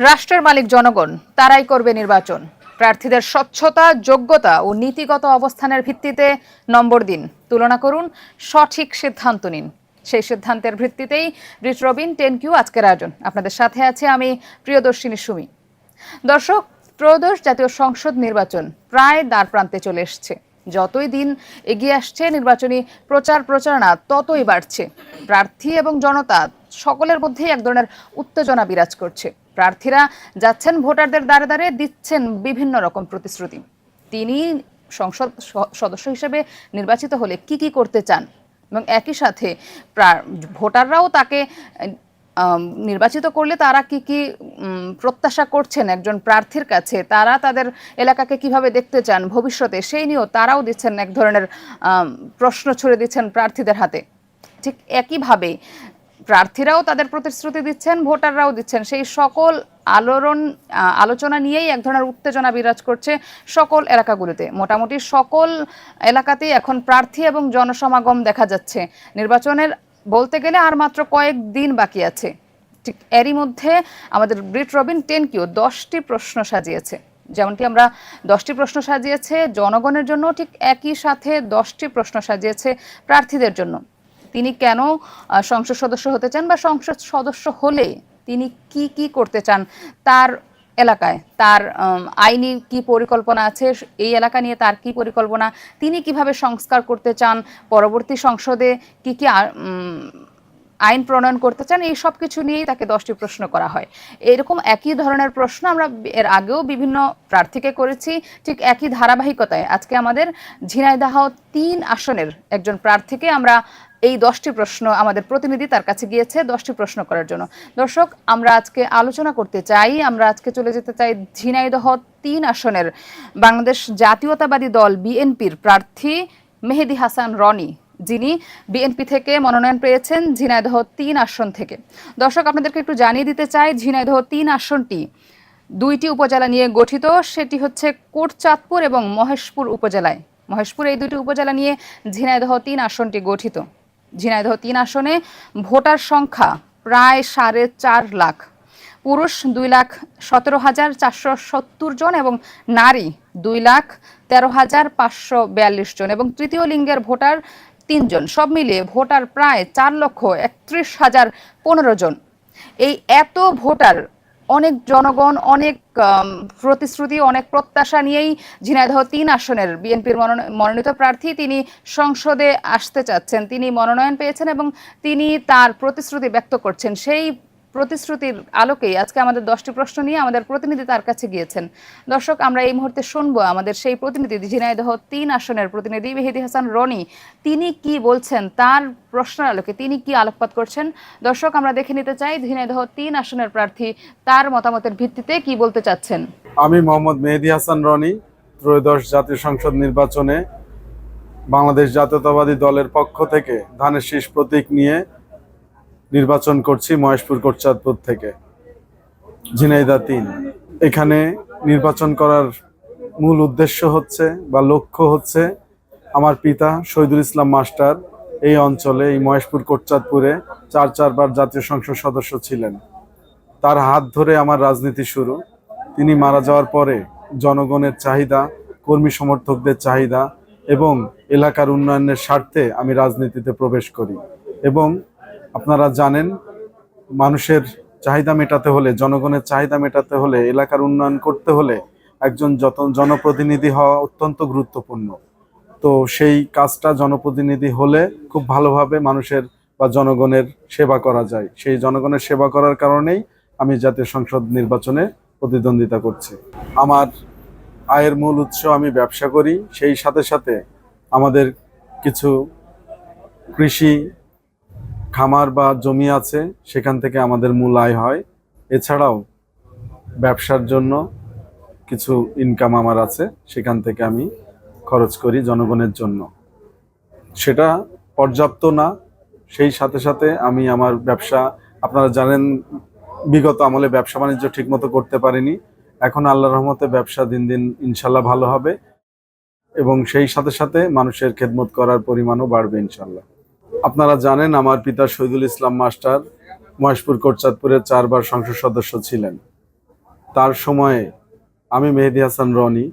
রাষ্ট্রের মালিক জনগণ, তারাই করবে নির্বাচন। প্রার্থীদের স্বচ্ছতা, যোগ্যতা ও নীতিগত অবস্থানের ভিত্তিতে নম্বর দিন, তুলনা করুন, সঠিক সিদ্ধান্ত নিন। সেই সিদ্ধান্তের ভিত্তিতেই রিট রবিন 10Q আজকের আয়োজন। আপনাদের সাথে আছে আমি প্রিয়দর্শিনী সুমি। দর্শক, ত্রয়োদশ জাতীয় সংসদ নির্বাচন প্রায় দ্বারপ্রান্তে চলে এসছে। যতই দিন এগিয়ে আসছে নির্বাচনী প্রচারণা ততই বাড়ছে। প্রার্থী এবং জনতা সকলের মধ্যেই এক ধরনের উত্তেজনা বিরাজ করছে। প্রার্থীরা যাচ্ছেন ভোটারদের দ্বারে দ্বারে, দিচ্ছেন বিভিন্ন রকম প্রতিশ্রুতি। তিনি সংসদ সদস্য হিসেবে নির্বাচিত হলে কি কি করতে চান এবং একই সাথে ভোটাররাও তাকে নির্বাচিত করলে তারা কি কি প্রত্যাশা করছেন একজন প্রার্থীর কাছে, তারা তাদের এলাকাকে কিভাবে দেখতে চান ভবিষ্যতে, সেই নিয়েও তারাও দিচ্ছেন এক ধরনের প্রশ্ন ছুড়ে দিচ্ছেন প্রার্থীদের হাতে। ঠিক একইভাবে প্রার্থীরাও তাদের প্রতিশ্রুতি দিচ্ছেন, ভোটাররাও দিচ্ছেন। সেই সকল আলোচনা নিয়েই এক ধরনের উত্তেজনা বিরাজ করছে সকল এলাকাগুলিতে। মোটামুটি সকল এলাকাতেই এখন প্রার্থী এবং জনসমাগম দেখা যাচ্ছে। নির্বাচনের বলতে গেলে আর মাত্র কয়েক দিন বাকি আছে। ঠিক এরই মধ্যে আমাদের রিট রবিন 10Q 10টি প্রশ্ন সাজিয়েছে। যেমনটি আমরা 10টি প্রশ্ন সাজিয়েছে জনগণের জন্য, ঠিক একই সাথে 10টি প্রশ্ন সাজিয়েছে প্রার্থীদের জন্য। তিনি কেন সংসদ সদস্য হতে চান বা সংসদ সদস্য হলে তিনি কি কি করতে চান, তার এলাকায় তার আইনি কি পরিকল্পনা আছে, এই এলাকা নিয়ে তার কি পরিকল্পনা, তিনি কিভাবে সংস্কার করতে চান, পরবর্তী সংসদে কি কি আইন প্রণয়ন করতে চান, এই সব কিছু নিয়েই তাকে 10টি প্রশ্ন করা হয়। এরকম একই ধরনের প্রশ্ন আমরা এর আগেও বিভিন্ন প্রার্থীকে করেছি। ঠিক একই ধারাবাহিকতায় আজকে আমাদের ঝিনাইদহ 3 আসনের একজন প্রার্থীকে আমরা এই 10টি প্রশ্ন, আমাদের প্রতিনিধি তার কাছে গিয়েছে 10টি প্রশ্ন করার জন্য। দর্শক, আমরা আজকে আলোচনা করতে চাই, আমরা আজকে চলে যেতে চাই ঝিনাইদহ 3 আসনের বাংলাদেশ জাতীয়তাবাদী দল বিএনপির প্রার্থী মেহেদী হাসান রনি, যিনি বিএনপি থেকে মনোনয়ন পেয়েছেন ঝিনাইদহ 3 আসন থেকে। দর্শক, আপনাদেরকে একটু জানিয়ে দিতে চাই, ঝিনাইদহ 3 আসনটি 2টি উপজেলা নিয়ে গঠিত। সেটি হচ্ছে কোটচাঁদপুর এবং মহেশপুর উপজেলায়। মহেশপুর এই 2টি উপজেলা নিয়ে ঝিনাইদহ 3 আসনটি গঠিত। ঝিনাইদহ 3 আসনে ভোটার সংখ্যা প্রায় 4.5 লাখ। পুরুষ 2,17,470 জন এবং নারী 2,13,542 জন এবং তৃতীয় লিঙ্গের ভোটার 3 জন। সব মিলিয়ে ভোটার প্রায় 4,31,015 জন। এই এত ভোটার, অনেক জনগণ, অনেক প্রতিশ্রুতি, অনেক প্রত্যাশা নিয়েই ঝিনাইদহ 3 আসনের বিএনপির মনোনীত প্রার্থী তিনি সংসদে আসতে চাচ্ছেন। তিনি মনোনয়ন পেয়েছেন এবং তিনি তার প্রতিশ্রুতি ব্যক্ত করছেন। সেই প্রতিশ্রুতির আলোকেই আজকে আমাদের 10টি প্রশ্ন নিয়ে আমাদের প্রতিনিধি তার কাছে গিয়েছেন। দর্শক, আমরা এই মুহূর্তে শুনবো আমাদের সেই প্রতিনিধি, ঝিনাইদহ 3 আসনের প্রতিনিধি মেহেদী হাসান রনি, তিনি কি বলছেন, তার প্রশ্নের আলোকে তিনি কি আলোকপাত করছেন। দর্শক, আমরা দেখে নিতে চাই ঝিনাইদহ 3 আসনের প্রার্থী তার মতামতের ভিত্তিতে কি বলতে চাচ্ছেন। আমি মোহাম্মদ মেহেদী হাসান রনি, ত্রয়োদশ জাতীয় সংসদ নির্বাচনে বাংলাদেশ জাতীয়তাবাদী দলের পক্ষ থেকে ধানের শীষ প্রতীক নিয়ে নির্বাচন করছি মহেশপুর কোটচাঁদপুর থেকে ঝিনাইদহ 3। এখানে নির্বাচন করার মূল উদ্দেশ্য হচ্ছে বা লক্ষ্য হচ্ছে, আমার পিতা শহীদুল ইসলাম মাস্টার এই অঞ্চলে, এই মহেশপুর কোটচাঁদপুরে 4বার জাতীয় সংসদ সদস্য ছিলেন। তার হাত ধরে আমার রাজনীতি শুরু। তিনি মারা যাওয়ার পরে জনগণের চাহিদা, কর্মী সমর্থকদের চাহিদা এবং এলাকার উন্নয়নের স্বার্থে আমি রাজনীতিতে প্রবেশ করি। এবং আপনারা জানেন, মানুষের চাহিদা মেটাতে হলে, জনগণের চাহিদা মেটাতে হলে, এলাকার উন্নয়ন করতে হলে একজন জনপ্রতিনিধি হওয়া অত্যন্ত গুরুত্বপূর্ণ। তো সেই কাজটা জনপ্রতিনিধি হলে খুব ভালোভাবে মানুষের বা জনগণের সেবা করা যায়। সেই জনগণের সেবা করার কারণেই আমি জাতীয় সংসদ নির্বাচনে প্রতিদ্বন্দ্বিতা করছি। আমার আয়ের মূল উৎস, আমি ব্যবসা করি। সেই সাথে সাথে আমাদের কিছু কৃষি খামার বা জমি আছে, সেখান থেকে আমাদের মূল আয় হয়। এছাড়াও ব্যবসার জন্য কিছু ইনকাম আমার আছে, সেখান থেকে আমি খরচ করি জনগণের জন্য। সেটা পর্যাপ্ত না, সেই সাথে সাথে আমি আমার ব্যবসা, আপনারা জানেন বিগত আমলে ব্যবসা বাণিজ্য ঠিকমতো করতে পারিনি। এখন আল্লাহর রহমতে ব্যবসা দিন দিন ইনশাল্লাহ ভালো হবে এবং সেই সাথে সাথে মানুষের খেদমত করার পরিমাণও বাড়বে ইনশাল্লাহ। আপনারা জানেন, আমার পিতা শহীদুল ইসলাম মাস্টার মহেশপুর কোটচাঁদপুরের 4বার সংসদ সদস্য ছিলেন তার সময়ে আমি মেহেদী হাসান রনি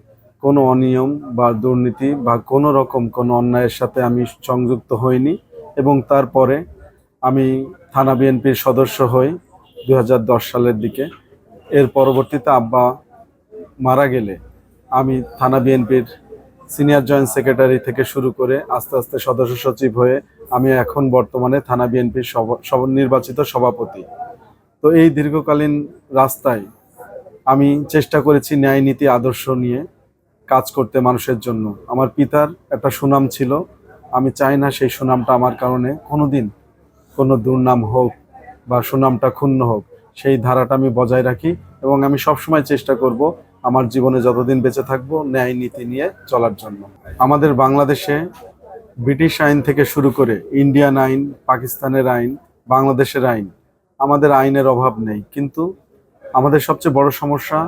কোনো অনিয়ম বা দুর্নীতি বা কোনো রকম কোনো অন্যায়ের সাথে আমি সংযুক্ত হইনি। এবং তারপরে আমি থানা বিএনপির সদস্য হই 2010 সালের দিকে। এর পরবর্তীতে আব্বা মারা গেলে আমি থানা বিএনপির সিনিয়র জয়েন্ট সেক্রেটারি থেকে শুরু করে আস্তে আস্তে সদস্য সচিব হয়ে আমি এখন বর্তমানে থানা বিএনপির নির্বাচিত সভাপতি। তো এই দীর্ঘকালীন রাস্তায় আমি চেষ্টা করেছি ন্যায় নীতি আদর্শ নিয়ে কাজ করতে মানুষের জন্য। আমার পিতার একটা সুনাম ছিল, আমি চাই না সেই সুনামটা আমার কারণে কোনোদিন কোনো দুর্নাম হোক বা সুনামটা ক্ষুণ্ণ হোক। সেই ধারাটা আমি বজায় রাখি এবং আমি সবসময় চেষ্টা করব আমার জীবনে যতদিন বেঁচে থাকবো ন্যায় নীতি নিয়ে চলার জন্য। আমাদের বাংলাদেশে ব্রিটিশ আইন থেকে শুরু করে ইন্ডিয়ান আইন, পাকিস্তানের আইন, বাংলাদেশের আইন, আমাদের আইনের অভাব নেই, কিন্তু আমাদের সবচেয়ে বড় সমস্যা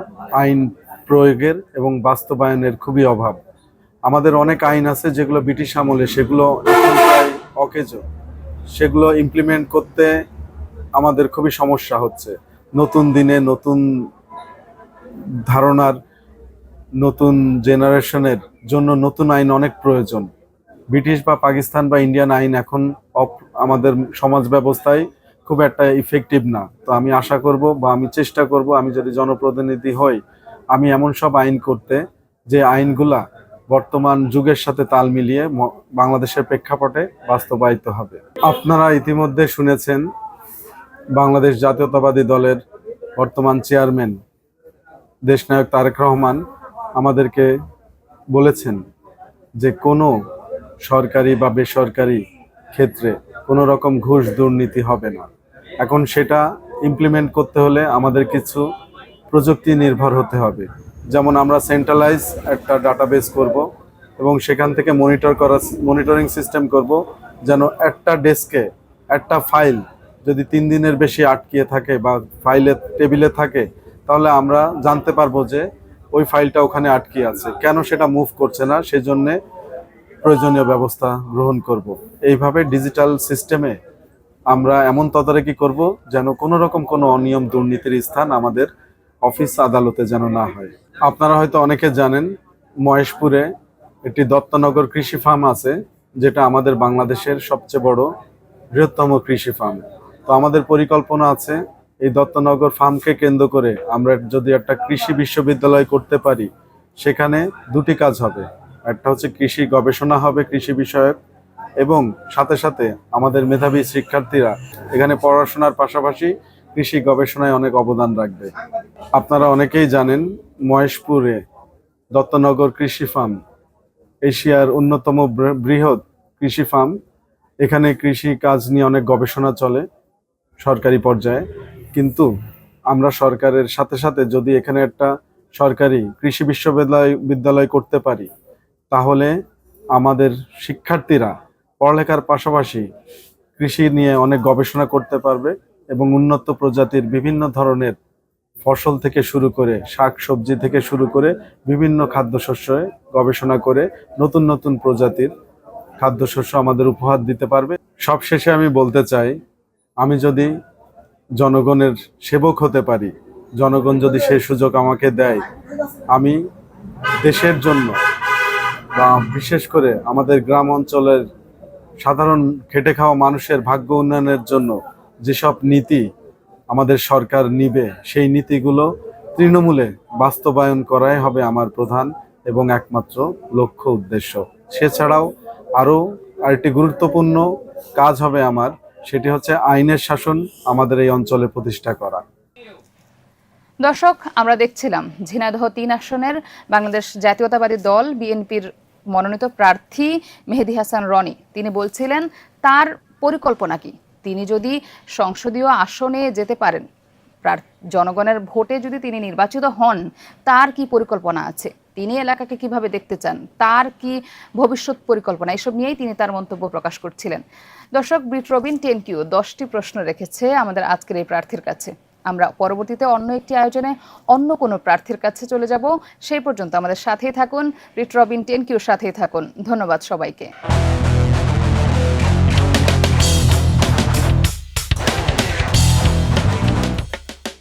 আইন প্রয়োগের এবং বাস্তবায়নের খুবই অভাব। আমাদের অনেক আইন আছে যেগুলো ব্রিটিশ আমলে, সেগুলো এখন প্রায় অকেজো, সেগুলো ইমপ্লিমেন্ট করতে আমাদের খুবই সমস্যা হচ্ছে। নতুন দিনে নতুন ধারণার, নতুন জেনারেশনের জন্য নতুন আইন অনেক প্রয়োজন। ব্রিটিশ বা পাকিস্তান বা ইন্ডিয়ান আইন এখন আমাদের সমাজ ব্যবস্থায় খুব একটা ইফেক্টিভ না। তো আমি আশা করব বা আমি চেষ্টা করব, আমি যদি জনপ্রতিনিধি হই, আমি এমন সব আইন করতে যে আইনগুলা বর্তমান যুগের সাথে তাল মিলিয়ে বাংলাদেশের প্রেক্ষাপটে বাস্তবায়িত হবে। আপনারা ইতিমধ্যে শুনেছেন বাংলাদেশ জাতীয়তাবাদী দলের বর্তমান চেয়ারম্যান দেশনায়ক তারেক রহমান আমাদেরকে বলেছেন যে কোনো সরকারি বা বেসরকারি ক্ষেত্রে কোনো রকম ঘুষ দুর্নীতি হবে না। এখন সেটা ইমপ্লিমেন্ট করতে হলে আমাদের কিছু প্রযুক্তি নির্ভর হতে হবে। যেমন আমরা সেন্ট্রালাইজ একটা ডাটাবেস করব এবং সেখান থেকে মনিটরিং সিস্টেম করব, যেন একটা ডেস্কে একটা ফাইল যদি 3 দিনের বেশি আটকিয়ে থাকে বা ফাইলে টেবিলে থাকে, তাহলে আমরা জানতে পারবো যে ওই ফাইলটা ওখানে আটকে আছে, কেন সেটা মুভ করছে না, সেজন্যে প্রয়োজনীয় ব্যবস্থা গ্রহণ করব। এইভাবে ডিজিটাল সিস্টেমে আমরা এমন তদারকি করব যেন কোনো রকম কোনো অনিয়ম দুর্নীতির স্থান আমাদের অফিস আদালতে যেন না হয়। আপনারা হয়তো অনেকে জানেন মহেশপুরে একটি দত্তনগর কৃষি ফার্ম আছে, যেটা আমাদের বাংলাদেশের সবচেয়ে বড় বৃহত্তম কৃষি ফার্ম। তো আমাদের পরিকল্পনা আছে এই দত্তনগর ফার্মকে কেন্দ্র করে আমরা যদি একটা কৃষি বিশ্ববিদ্যালয় করতে পারি, সেখানে দুটি কাজ হবে। একটা হচ্ছে কৃষি গবেষণা হবে কৃষি বিষয়ক, এবং সাথে সাথে আমাদের মেধাবী শিক্ষার্থীরা এখানে পড়াশোনার পাশাপাশি কৃষি গবেষণায় অনেক অবদান রাখবে। আপনারা অনেকেই জানেন মহেশপুরে দত্তনগর কৃষি ফার্ম এশিয়ার অন্যতম বৃহৎ কৃষি ফার্ম। এখানে কৃষি কাজ নিয়ে অনেক গবেষণা চলে সরকারি পর্যায়ে, কিন্তু আমরা সরকারের সাথে সাথে যদি এখানে একটা সরকারি কৃষি বিশ্ববিদ্যালয় করতে পারি, তাহলে আমাদের শিক্ষার্থীরা পড়ালেখার পাশাপাশি কৃষি নিয়ে অনেক গবেষণা করতে পারবে এবং উন্নত প্রজাতির বিভিন্ন ধরনের ফসল থেকে শুরু করে শাক সবজি থেকে শুরু করে বিভিন্ন খাদ্যশস্যে গবেষণা করে নতুন নতুন প্রজাতির খাদ্যশস্য আমাদের উপহার দিতে পারবে। সবশেষে আমি বলতে চাই, আমি যদি জনগণের সেবক হতে পারি, জনগণ যদি সেই সুযোগ আমাকে দেয়, আমি দেশের জন্য বা বিশেষ করে আমাদের গ্রাম অঞ্চলের সাধারণ খেটে খাওয়া মানুষের ভাগ্য উন্নয়নের জন্য যেসব নীতি আমাদের সরকার নিবে, সেই নীতিগুলো তৃণমূলে বাস্তবায়ন করাই হবে আমার প্রধান এবং একমাত্র লক্ষ্য উদ্দেশ্য। সেছাড়াও আরও আরেকটি গুরুত্বপূর্ণ কাজ হবে আমার, সেটি হচ্ছে আইনের শাসন আমাদের এই অঞ্চলে প্রতিষ্ঠা করা। দর্শক, আমরা দেখছিলাম ঝিনাইদহ 3 আসনের বাংলাদেশ জাতীয়তাবাদী দল বিএনপির মনোনীত প্রার্থী মেহেদী হাসান রনি। তিনি বলছিলেন তার পরিকল্পনা কি, তিনি যদি সংসদীয় আসনে যেতে পারেন, জনগণের ভোটে যদি তিনি নির্বাচিত হন, তার কি পরিকল্পনা আছে, তিনি এলাকাকে কিভাবে দেখতে চান, তার কি ভবিষ্যৎ পরিকল্পনা, এসব নিয়েই তিনি তার মন্তব্য প্রকাশ করছিলেন। দর্শক, ব্রিট রবিন 10Q 10টি প্রশ্ন রেখেছে আমাদের আজকের এই প্রার্থীর কাছে। আমরা পরবর্তীতে অন্য একটি আয়োজনে অন্য কোনো প্রার্থীর কাছে চলে যাব। সেই পর্যন্ত আমাদের সাথেই থাকুন, ব্রিট রবিন 10Qর সাথেই থাকুন। ধন্যবাদ সবাইকে।